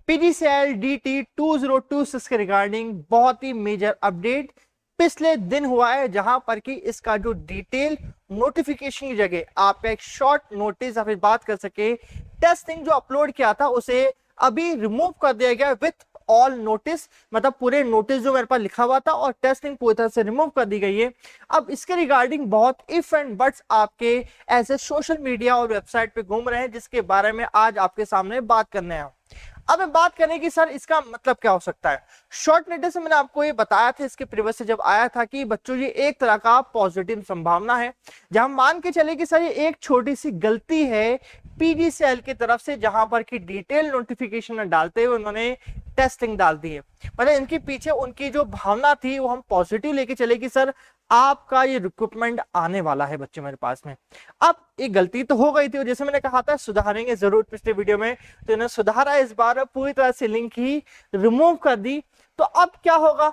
PGCL DT 2026 के regarding बहुत ही major update पिछले दिन हुआ है, जहां पर कि इसका जो डिटेल नोटिफिकेशन की जगह आपका एक शॉर्ट नोटिस या फिर बात कर सके टेस्टिंग जो अपलोड किया था उसे अभी रिमूव कर दिया गया विथ ऑल नोटिस, मतलब पूरे नोटिस जो मेरे पास लिखा हुआ था और टेस्टिंग पूरी तरह से रिमूव कर दी गई है। अब इसके रिगार्डिंग बहुत इफ एंड बट्स आपके ऐसे सोशल मीडिया और वेबसाइट पे घूम रहे हैं, जिसके बारे में आज आपके सामने बात करने हैं। अब हम बात करें कि सर इसका मतलब क्या हो सकता है। शॉर्ट नोटिस में मैंने आपको ये बताया था इसके प्रीवियस से जब आया था कि बच्चों ये एक तरह का पॉजिटिव संभावना है, जहां मान के चले कि सर ये एक छोटी सी गलती है पीजीसीएल की तरफ से, जहां पर कि डिटेल नोटिफिकेशन न डालते हुए उन्होंने टेस्टिंग डाल दी है। मतलब इनके पीछे उनकी जो भावना थी वो हम पॉजिटिव लेके चले कि सर आपका ये रिक्रूटमेंट आने वाला है बच्चे मेरे पास में। अब एक गलती तो हो गई थी, जैसे मैंने कहा था सुधारेंगे जरूर पिछले वीडियो में, तो इन्हें सुधारा इस बार, पूरी तरह से लिंक ही रिमूव कर दी। तो अब क्या होगा,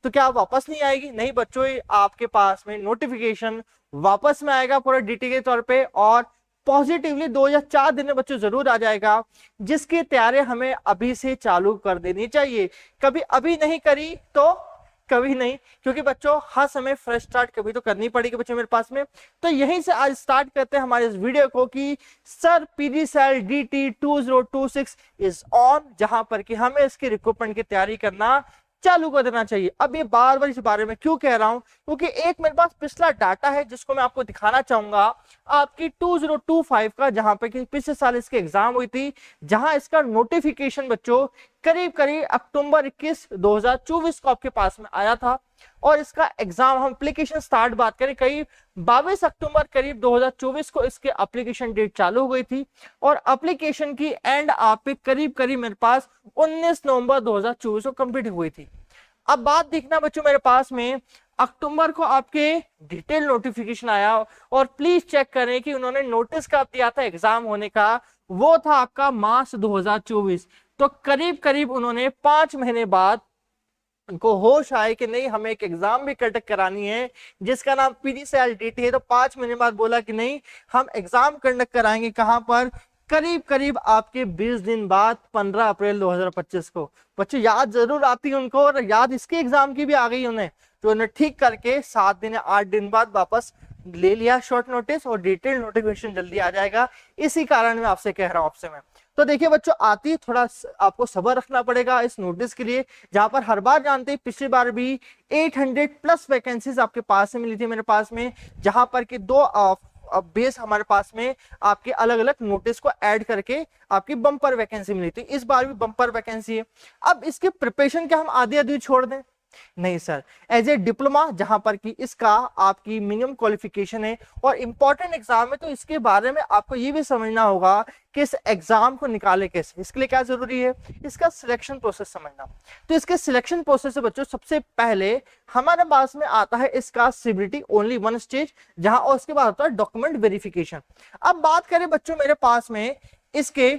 तो क्या वापस नहीं आएगी? नहीं बच्चों, आपके पास में नोटिफिकेशन वापस में आएगा पूरा डिटेल के तौर पे, और पॉजिटिवली 2 या 4 दिन में बच्चों जरूर आ जाएगा, जिसकी तैयारी हमें अभी से चालू कर देनी चाहिए। कभी अभी नहीं करी तो कभी नहीं, क्योंकि बच्चों हर समय फ्रेश स्टार्ट कभी तो करनी पड़ेगी बच्चों मेरे पास में। तो यहीं से आज स्टार्ट करते हैं हमारे इस वीडियो को कि sir PGCL DT 2026 is on, जहां पर कि हमें इसकी रिक्रूटमेंट की तैयारी करना चालू कर देना चाहिए। अब ये बार बार इस बारे में क्यों कह रहा हूं, क्योंकि एक मेरे पास पिछला डाटा है जिसको मैं आपको दिखाना चाहूंगा, आपकी 2025 का, जहां पे कि पिछले साल इसकी एग्जाम हुई थी, जहां इसका नोटिफिकेशन बच्चों करीब करीब अक्टूबर 21 2024 को आपके पास में आया था, और इसका एग्जाम हम एप्लीकेशन स्टार्ट बात करें करीब 22 अक्टूबर करीब 2024 को इसके एप्लीकेशन डेट चालू हो गई थी, और एप्लीकेशन की एंड आप पे करीब करीब मेरे पास 19 नवंबर 2024 को कंप्लीट हुई थी। अब बात देखना बच्चों, मेरे पास में अक्टूबर को आपके डिटेल नोटिफिकेशन आया, और प्लीज चेक करें कि उन्होंने नोटिस कब दिया था एग्जाम होने का, वो था आपका मार्च 2024। तो करीब करीब उन्होंने 5 महीने बाद उनको होश आए कि नहीं हमें एक एग्जाम भी कंडक्ट करानी है जिसका नाम पीजीसीएल डीटी है। तो 5 महीने बाद बोला कि नहीं हम एग्जाम कंडक्ट कराएंगे, कहां पर, करीब करीब आपके 20 दिन बाद 15 अप्रैल 2025 को। बच्चे याद जरूर आती है उनको, और याद इसके एग्जाम की भी आ गई उन्हें, तो उन्हें ठीक करके 7 दिन या 8 दिन बाद वापस ले लिया शॉर्ट नोटिस, और डिटेल नोटिफिकेशन जल्दी आ जाएगा। इसी कारण मैं आपसे कह रहा हूं आपसे मैं। तो देखिए बच्चों, आती थोड़ा आपको सब्र रखना पड़ेगा इस नोटिस के लिए, जहां पर हर बार जानते हैं पिछली बार भी 800 प्लस वैकेंसीज आपके पास से मिली थी मेरे पास में, जहां पर कि 2 बेस हमारे पास में आपके अलग अलग नोटिस को ऐड करके आपकी बम्पर वैकेंसी मिली थी। इस बार भी बम्पर वैकेंसी है। अब इसके प्रिपरेशन क्या हम आधी आधी छोड़ दें? नहीं सर, एज ए डिप्लोमा, जहां पर कि इसका आपकी मिनिमम क्वालिफिकेशन है और इंपॉर्टेंट एग्जाम है, तो इसके बारे में आपको ये भी समझना होगा कि इस एग्जाम को निकाले कैसे। इसके लिए क्या जरूरी है, इसका सिलेक्शन प्रोसेस समझना। तो इसके सिलेक्शन प्रोसेस से बच्चों सबसे पहले हमारे पास में आता है इसका सीबीटी ओनली 1 स्टेज, जहां और उसके बाद होता है डॉक्यूमेंट वेरिफिकेशन। अब बात करें बच्चों मेरे पास में इसके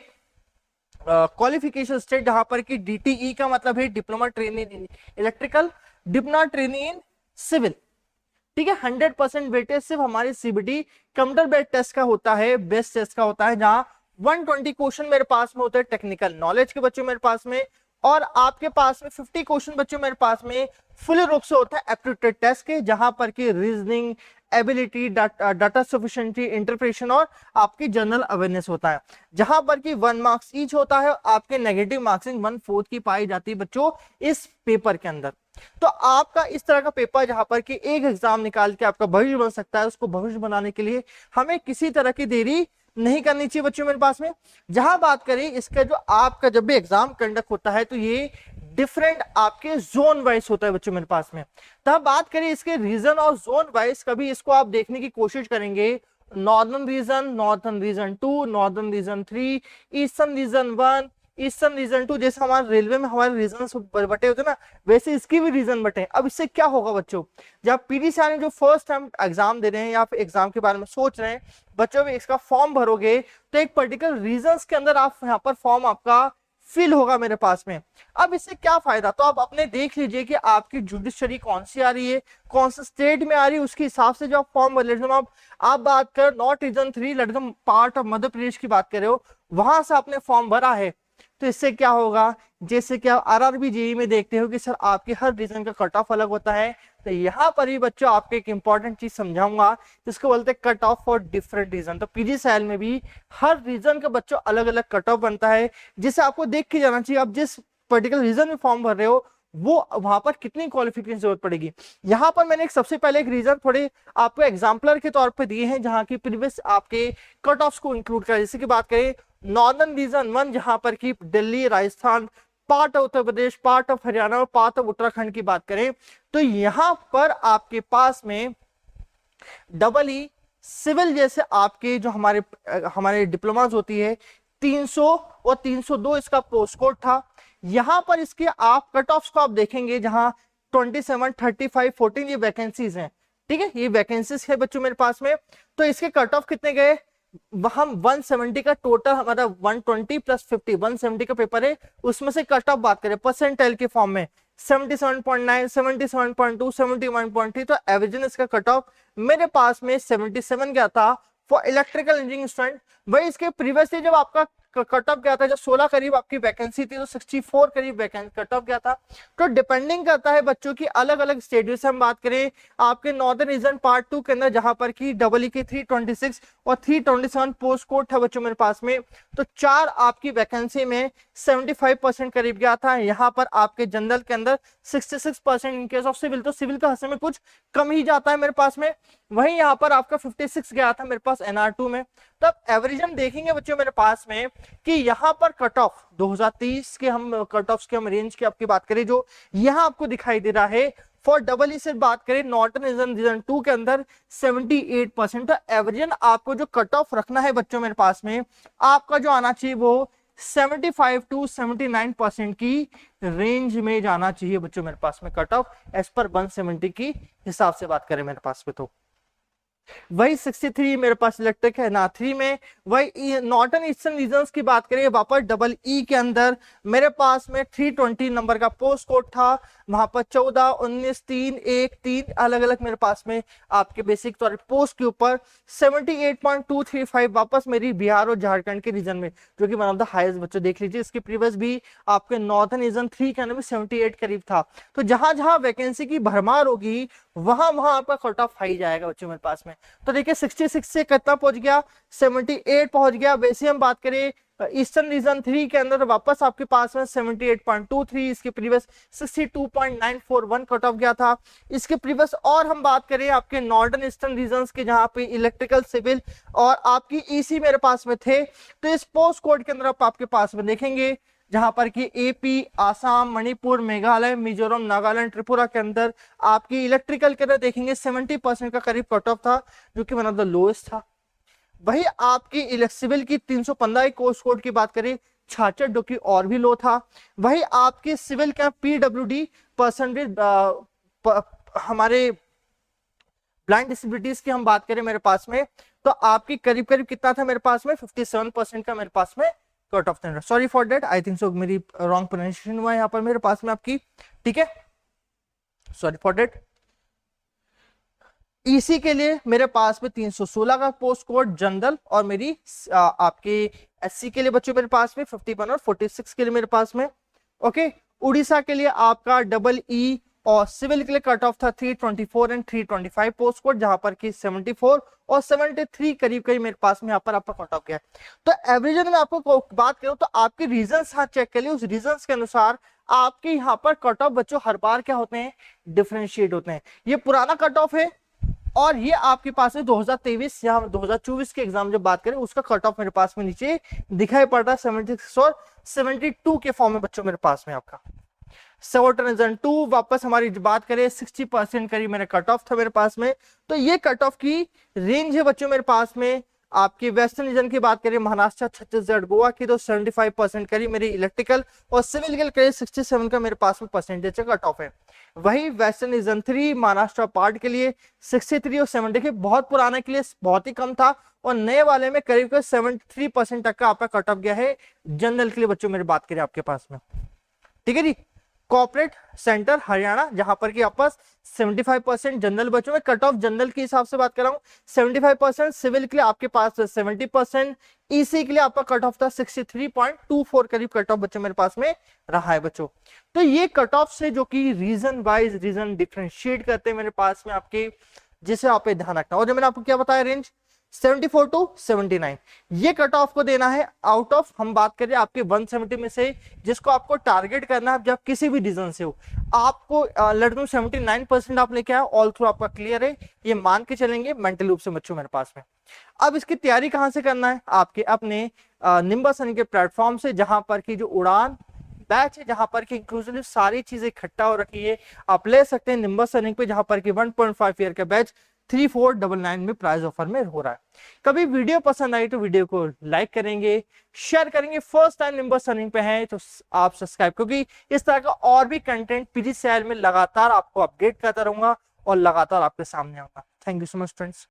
क्वालिफिकेशन स्टेट, जहां पर कि डीटीई का मतलब है diploma training in electrical, diploma training in civil, ठीक है। 100% वेटेज सिर्फ हमारी सीबीटी कंप्यूटर बेस्ड टेस्ट का होता है, बेस्ट टेस्ट का होता है, जहां 120 क्वेश्चन मेरे पास में होते हैं टेक्निकल नॉलेज के बच्चों मेरे पास में, और आपके पास में 50 क्वेश्चन बच्चों मेरे पास में फुल रूप से होता है एप्टीट्यूड टेस्ट के, जहां पर कि reasoning, ability, data sufficiency, interpretation और आपकी जनरल अवेयरनेस होता है, जहां पर कि 1 मार्क्स ईच होता है। आपके नेगेटिव मार्क्सिंग 1/4 की पाई जाती है बच्चों इस पेपर के अंदर। तो आपका इस तरह का पेपर, जहां पर कि एक एग्जाम निकाल के आपका भविष्य बन सकता है, उसको भविष्य बनाने के लिए हमें किसी तरह की देरी नहीं करनी चाहिए बच्चों मेरे पास में। जहां बात करें इसका, जो आपका जब भी एग्जाम कंडक्ट होता है तो ये डिफरेंट आपके जोन वाइज होता है बच्चों मेरे पास में। तब बात करें इसके रीजन और जोन वाइज, कभी इसको आप देखने की कोशिश करेंगे, northern region, northern region 2, northern region 3, eastern region 1, eastern region 2, जैसे हमारे रेलवे में हमारे रीजन बटे होते हैं ना, वैसे इसकी भी रीजन बटे। अब इससे क्या होगा बच्चों, जब पीजीसीएल जो फर्स्ट टाइम एग्जाम दे रहे हैं या फिर एग्जाम के बारे में सोच रहे हैं बच्चों, भी इसका फॉर्म भरोगे तो एक पर्टिकुलर रीजन के अंदर आप यहाँ पर फॉर्म आपका फिल होगा मेरे पास में। अब इससे क्या फायदा, तो आप अपने देख लीजिए कि आपकी जुडिशरी कौन सी आ रही है, कौन से स्टेट में आ रही है, उसके हिसाब से जो आप फॉर्म भर लेते हो। आप बात कर north region 3 लड़कम part of Madhya Pradesh की बात कर रहे हो, वहां से आपने फॉर्म भरा है, तो इससे क्या होगा, जैसे कि आप आरआरबी जेईई में देखते हो कि सर आपके हर रीजन का कट ऑफ अलग होता है, तो यहाँ पर भी बच्चों आपको एक इंपॉर्टेंट चीज समझाऊंगा जिसको बोलते हैं cut off for different region. तो पीजीसीएल में भी हर रीजन का बच्चों अलग अलग कट ऑफ बनता है, जिसे आपको देख के जाना चाहिए आप जिस पर्टिकुलर रीजन में फॉर्म भर रहे हो वो वहां पर कितनी क्वालिफिकेशन जरूरत पड़ेगी। यहां पर मैंने एक सबसे पहले एक रीजन थोड़े आपको एग्जाम्पलर के तौर पे दिए हैं जहां की प्रीवियस आपके कट ऑफ्स को इंक्लूड करें। जैसे कि बात करें नॉर्दर्न रीजन 1 जहां पर की Delhi, Rajasthan, part of Uttar Pradesh, part of Haryana और पार्ट ऑफ उत्तराखंड की बात करें, तो यहां पर आपके पास में डबल ई सिविल जैसे आपके जो हमारे डिप्लोमास होती है 300 और 302 इसका पोस्ट कोड था। यहां पर इसके आप कट ऑफ्स को आप देखेंगे जहां 27, 35, 14 ये वैकेंसीज हैं, ठीक है, ये वैकेंसीज है बच्चों मेरे पास में। तो इसके कट ऑफ कितने गए, हम 170 का टोटल हमारा 120 प्लस 50 170 का पेपर है, उसमें से कट ऑफ बात करें परसेंटाइल के फॉर्म में 77.9, 77.2, 71.3, तो एवरेज इसका कट ऑफ मेरे पास में 77 गया था फॉर इलेक्ट्रिकल इंजीनियरिंग स्टूडेंट। वही इसके प्रीवियसली जब आपका कट ऑफ गया था, जब 16 करीब आपकी वैकेंसी थी तो 64 करीब वैकेंसी कट ऑफ गया था। तो डिपेंडिंग करता है बच्चों की अलग अलग स्टेडियो से हम बात करें आपके नॉर्दर्न रीजन पार्ट 2 के अंदर जहां पर की डबल ई की 326 और 327 पोस्ट कोड था बच्चों मेरे पास में, तो 4 आपकी वैकेंसी में 75% करीब गया था। यहाँ पर आपके जनरल के अंदर 66% इन केस ऑफ सिविल, तो सिविल का हिस्से में कुछ कम ही जाता है मेरे पास में। वहीं यहाँ पर आपका 56 गया था मेरे पास NR2 में। तब एवरेज हम देखेंगे बच्चों मेरे पास में कि यहाँ पर कट ऑफ 2023 के हम कट ऑफ के हम रेंज की आपकी बात करें जो यहाँ आपको दिखाई दे रहा है फॉर डबल ई से बात करें नॉर्दर्न रीजन 2 के अंदर 78%। तो एवरेज आपको जो कट ऑफ रखना है बच्चों मेरे पास में आपका जो आना चाहिए वो 75 to 79% की रेंज में जाना चाहिए बच्चों मेरे पास में कट ऑफ एज पर 170 की हिसाब से बात करें मेरे पास में। तो वही 63 मेरे पास इलेक्ट्रिक है ना 3 में। वही नॉर्दर्न ईस्टर्न रीजन्स की बात करें वापस डबल ई के अंदर मेरे पास में 320 नंबर का पोस्ट कोड था, वहां पर 14, 19, 3, 1, 3 अलग अलग मेरे पास में आपके बेसिक तौर पोस्ट के ऊपर 78.235 वापस मेरी बिहार और झारखंड के रीजन में जो कि वन ऑफ द हाईएस्ट बच्चों देख लीजिए। इसके प्रीवियस भी आपके नॉर्दर्न रीजन 3 के अंदर भी 78 करीब था। तो जहां जहां वैकेंसी की भरमार होगी वहां वहां आपका कट ऑफ हाई जाएगा बच्चों मेरे पास में। तो देखिए 66 से कितना पहुंच गया, 78 पहुंच गया। वैसे हम बात करें ईस्टर्न रीजन 3 के अंदर वापस आपके पास में 78.23, इसके प्रीवियस 62.941 कट ऑफ गया था। इसके प्रीवियस और हम बात करें आपके नॉर्दर्न ईस्टर्न रीजन्स के जहां पे इलेक्ट्रिकल, सिविल और आपकी ईसी मेरे पास में थे, तो इस पोस्ट कोड के अंदर आप आपके पास में देखेंगे जहां पर कि एपी, आसाम, मणिपुर, मेघालय, मिजोरम, नागालैंड, त्रिपुरा के अंदर आपकी इलेक्ट्रिकल के अंदर देखेंगे 70% का करीब कट ऑफ था जो कि वन ऑफ द लोएस्ट था। वही आपकी सिविल की 315 कोस्ट कोड की बात करें 66 जो कि और भी लो था। वही आपके सिविल का पीडब्ल्यूडी परसेंटेज हमारे ब्लाइंड डिसेबिलिटीज की हम बात करें मेरे पास में तो आपकी करीब करीब कितना था मेरे पास में 57% का मेरे पास में कट ऑफ था। Sorry for that, I think so मेरी रॉन्ग प्रोनाउंसिएशन हुआ है यहाँ पर मेरे पास में आपकी, ठीक है, सॉरी फॉर दैट। ईसी के लिए मेरे पास में 316 का पोस्ट कोड जनरल और मेरी आपके एससी के लिए बच्चों मेरे पास में 51 और 46 के लिए मेरे पास में। ओके, उड़ीसा के लिए आपका डबल ई और सिविल के लिए कट ऑफ था 324 एंड 325 पोस्ट कोड जहां पर कि 74 और 73 करीब करीब मेरे पास में यहाँ पर आपका कट ऑफ गया। तो एवरेज में आपको बात करूं तो आपके रीजंस हाँ चेक कर लिए, उस रीजंस के अनुसार आपके यहाँ पर कट ऑफ बच्चों हर बार क्या होते हैं, डिफरेंशिएट होते हैं। ये पुराना कट ऑफ है और ये आपके पास है 2023 या 2024 के एग्जाम जब बात करें उसका कट ऑफ मेरे पास में नीचे दिखाई पड़ता है 76 और 72 के फॉर्म में बच्चों मेरे पास में आपका। रीजन 2 वापस हमारी बात करें 60% करीब मेरा कट ऑफ था मेरे पास में। तो ये कट ऑफ की रेंज है बच्चों मेरे पास में। आपकी वेस्टर्न रीजन की बात करें महाराष्ट्र, छत्तीसगढ़, गोवा की तो 75% करीब मेरी इलेक्ट्रिकल और सिविल के करीब 67 का मेरे पास में परसेंटेज कट ऑफ है। वही वेस्टर्न रीजन 3 महाराष्ट्र पार्ट के लिए 63 और 70 के बहुत पुराने के लिए बहुत ही कम था और नए वाले में करीब 73% तक का आपका कट ऑफ गया है जनरल के लिए बच्चों मेरी बात करें आपके पास में, ठीक है जी। कॉर्पोरेट सेंटर हरियाणा, जहां पर कि आपका 75% जनरल बच्चों में कट ऑफ जनरल के हिसाब से बात कर रहा हूँ, 75%, सिविल के लिए आपके पास 70%, ईसी के लिए आपका कट ऑफ था 63.24 करीब कट ऑफ बच्चों मेरे पास में रहा है बच्चों। तो ये कट ऑफ से जो कि रीजन वाइज रीजन डिफरेंशिएट करते हैं मेरे पास में आपके, जिसे आप पे ध्यान रखना। और जो मैंने आपको क्या बताया रेंज 74 टू 79, ये कट ऑफ को देना है आउट ऑफ, हम बात करें आपके 170 में से, जिसको आपको टारगेट करना है जब किसी भी डिवीजन से हो। आपको लड़कों 79% आप लेके आए, ऑल थ्रू आपका क्लियर है, ये मान के चलेंगे मेंटल रूप से बच्चों मेरे पास में। अब इसकी तैयारी कहां से करना है, आपके अपने निम्बस के प्लेटफॉर्म से, जहां पर की जो उड़ान बैच है, जहां पर की इंक्लूसिव सारी चीजें इकट्ठा हो रखी है, आप ले सकते हैं निम्बस सनिंग पे, जहां पर की 1.5 ईयर का बैच 3499 में प्राइस ऑफर में हो रहा है। कभी वीडियो पसंद आई तो वीडियो को लाइक करेंगे, शेयर करेंगे, फर्स्ट टाइम निम्बस अर्निंग पे हैं तो आप सब्सक्राइब, क्योंकि इस तरह का और भी कंटेंट पीजी सेल में लगातार आपको अपडेट करता रहूंगा और लगातार आपके सामने आऊंगा। Thank you so much friends.